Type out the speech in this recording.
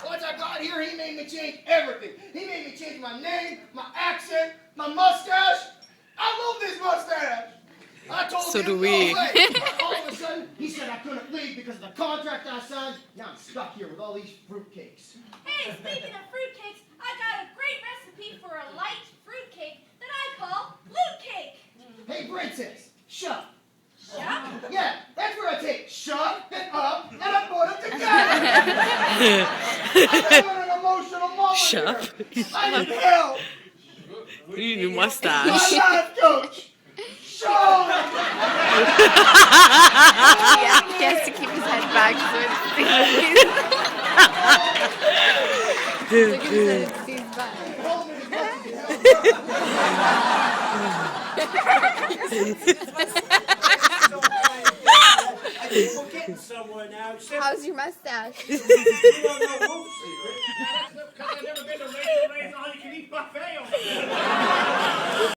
Once I got here, he made me change everything. He made me change my name, my accent, my mustache. I love this mustache. I told So him do no we. way. All of a sudden, he said I couldn't leave because of the contract I signed. Now I'm stuck here with all these fruitcakes. Hey, speaking of fruitcakes, I got a great recipe for a light fruitcake that I call loot cake. Hey, princess, Shup. Shup? Yeah, that's where I take Shup and Up and I put them together. I'm having an emotional moment Shup? here. I need help. You need a new My mustache. life coach, Shawn. Yeah, he has to keep his head back so it sees. Look at his head, it sees back. I think we're getting somewhere now. How's your mustache? You don't know Wolf's secret.